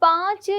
5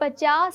50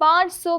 500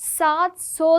700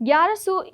1100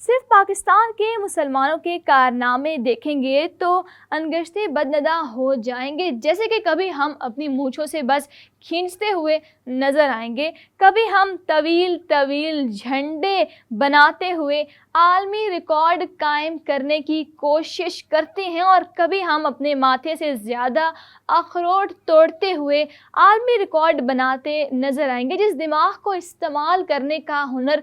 صرف پاکستان کے مسلمانوں کے کارنامے دیکھیں گے تو انگشتے بدندا ہو جائیں گے، جیسے کہ کبھی ہم اپنی مونچھوں سے بس کھینچتے ہوئے نظر آئیں گے، کبھی ہم طویل طویل جھنڈے بناتے ہوئے عالمی ریکارڈ قائم کرنے کی کوشش کرتے ہیں، اور کبھی ہم اپنے ماتھے سے زیادہ اخروٹ توڑتے ہوئے عالمی ریکارڈ بناتے نظر آئیں گے۔ جس دماغ کو استعمال کرنے کا ہنر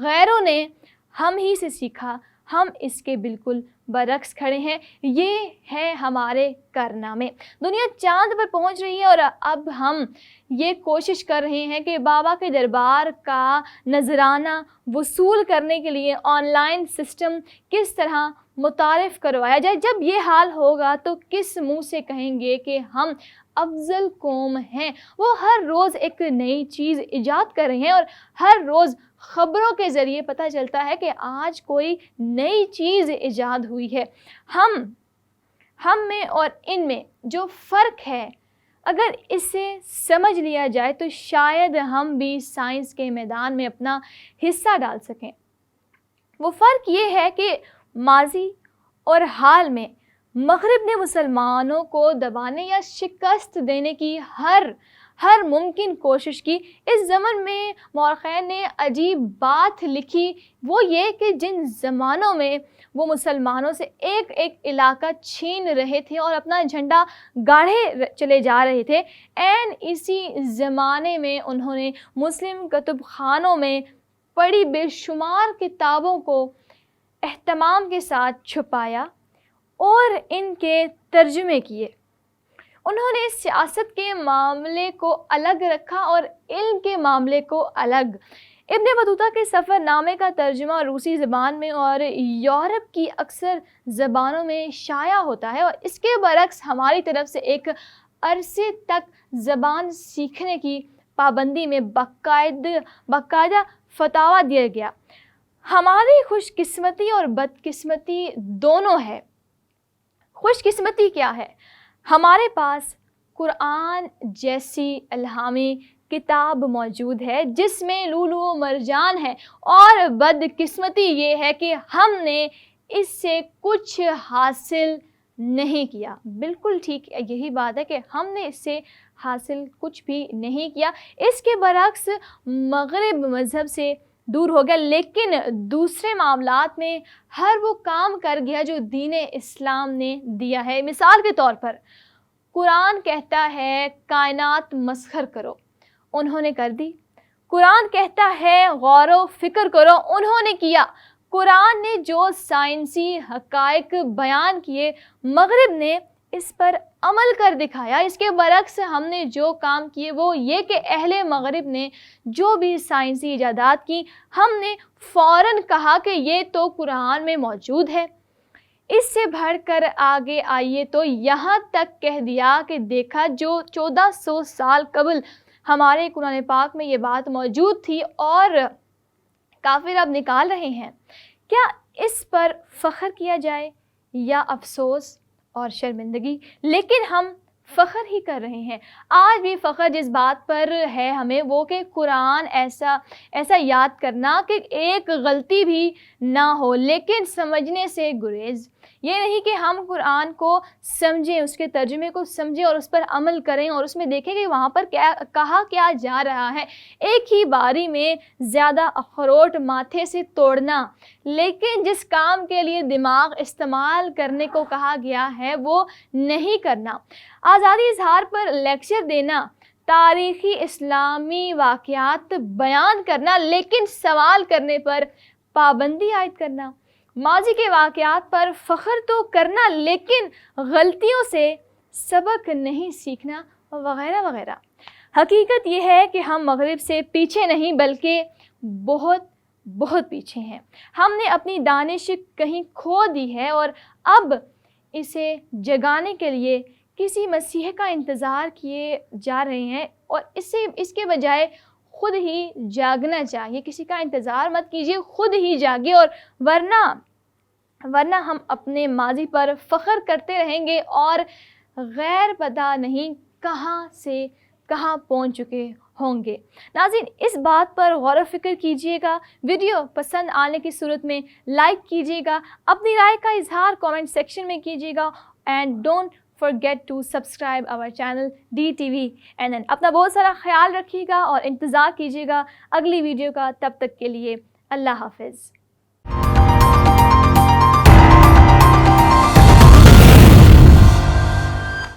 غیروں نے ہم ہی سے سیکھا، ہم اس کے بالکل برعکس کھڑے ہیں۔ یہ ہے ہمارے کارنامے۔ دنیا چاند پر پہنچ رہی ہے، اور اب ہم یہ کوشش کر رہے ہیں کہ بابا کے دربار کا نذرانہ وصول کرنے کے لیے آن لائن سسٹم کس طرح متعارف کروایا جائے۔ جب یہ حال ہوگا تو کس منہ سے کہیں گے کہ ہم افضل قوم ہیں؟ وہ ہر روز ایک نئی چیز ایجاد کر رہے ہیں، اور ہر روز خبروں کے ذریعے پتہ چلتا ہے کہ آج کوئی نئی چیز ایجاد ہوئی ہے۔ ہم میں اور ان میں جو فرق ہے، اگر اسے سمجھ لیا جائے تو شاید ہم بھی سائنس کے میدان میں اپنا حصہ ڈال سکیں۔ وہ فرق یہ ہے کہ ماضی اور حال میں مغرب نے مسلمانوں کو دبانے یا شکست دینے کی ہر ممکن کوشش کی۔ اس زمن میں مورخین نے عجیب بات لکھی، وہ یہ کہ جن زمانوں میں وہ مسلمانوں سے ایک ایک علاقہ چھین رہے تھے اور اپنا جھنڈا گاڑے چلے جا رہے تھے، عین اسی زمانے میں انہوں نے مسلم کتب خانوں میں پڑھی بے شمار کتابوں کو اہتمام کے ساتھ چھپایا اور ان کے ترجمے کیے۔ انہوں نے سیاست کے معاملے کو الگ رکھا اور علم کے معاملے کو الگ۔ ابن بطوطہ کے سفر نامے کا ترجمہ روسی زبان میں اور یورپ کی اکثر زبانوں میں شائع ہوتا ہے، اور اس کے برعکس ہماری طرف سے ایک عرصے تک زبان سیکھنے کی پابندی میں باقاعدہ فتاویٰ دیا گیا۔ ہماری خوش قسمتی اور بدقسمتی دونوں ہے۔ خوش قسمتی کیا ہے؟ ہمارے پاس قرآن جیسی الہامی کتاب موجود ہے جس میں لولو و مرجان ہے، اور بدقسمتی یہ ہے کہ ہم نے اس سے کچھ حاصل نہیں کیا۔ بالکل ٹھیک یہی بات ہے کہ ہم نے اس سے حاصل کچھ بھی نہیں کیا۔ اس کے برعکس مغرب مذہب سے دور ہو گیا، لیکن دوسرے معاملات میں ہر وہ کام کر گیا جو دین اسلام نے دیا ہے۔ مثال کے طور پر قرآن کہتا ہے کائنات مسخر کرو، انہوں نے کر دی۔ قرآن کہتا ہے غور و فکر کرو، انہوں نے کیا۔ قرآن نے جو سائنسی حقائق بیان کیے، مغرب نے اس پر عمل کر دکھایا۔ اس کے برعکس ہم نے جو کام کیے وہ یہ کہ اہل مغرب نے جو بھی سائنسی ایجادات کی، ہم نے فوراً کہا کہ یہ تو قرآن میں موجود ہے۔ اس سے بڑھ کر آگے آئیے تو یہاں تک کہہ دیا کہ دیکھا جو 1400 سال قبل ہمارے قرآن پاک میں یہ بات موجود تھی اور کافر اب نکال رہے ہیں، کیا اس پر فخر کیا جائے یا افسوس اور شرمندگی؟ لیکن ہم فخر ہی کر رہے ہیں۔ آج بھی فخر جس بات پر ہے ہمیں وہ کہ قرآن ایسا یاد کرنا کہ ایک غلطی بھی نہ ہو، لیکن سمجھنے سے گریز۔ یہ نہیں کہ ہم قرآن کو سمجھیں، اس کے ترجمے کو سمجھیں اور اس پر عمل کریں اور اس میں دیکھیں کہ وہاں پر کہا کیا جا رہا ہے۔ ایک ہی باری میں زیادہ اخروٹ ماتھے سے توڑنا، لیکن جس کام کے لیے دماغ استعمال کرنے کو کہا گیا ہے وہ نہیں کرنا۔ آزادی اظہار پر لیکچر دینا، تاریخی اسلامی واقعات بیان کرنا، لیکن سوال کرنے پر پابندی عائد کرنا، ماضی کے واقعات پر فخر تو کرنا لیکن غلطیوں سے سبق نہیں سیکھنا، وغیرہ وغیرہ۔ حقیقت یہ ہے کہ ہم مغرب سے پیچھے نہیں بلکہ بہت بہت پیچھے ہیں۔ ہم نے اپنی دانش کہیں کھو دی ہے اور اب اسے جگانے کے لیے کسی مسیح کا انتظار کیے جا رہے ہیں، اور اس کے بجائے خود ہی جاگنا چاہیے۔ کسی کا انتظار مت کیجیے، خود ہی جاگیے، اور ورنہ ہم اپنے ماضی پر فخر کرتے رہیں گے اور غیر پتہ نہیں کہاں سے کہاں پہنچ چکے ہوں گے۔ ناظرین، اس بات پر غور و فکر کیجیے گا، ویڈیو پسند آنے کی صورت میں لائک کیجیے گا، اپنی رائے کا اظہار کامنٹ سیکشن میں کیجیے گا، and don't forget to subscribe our channel DTV اپنا بہت سارا خیال رکھیے گا اور انتظار کیجیے گا اگلی ویڈیو کا۔ تب تک کے لیے اللہ حافظ۔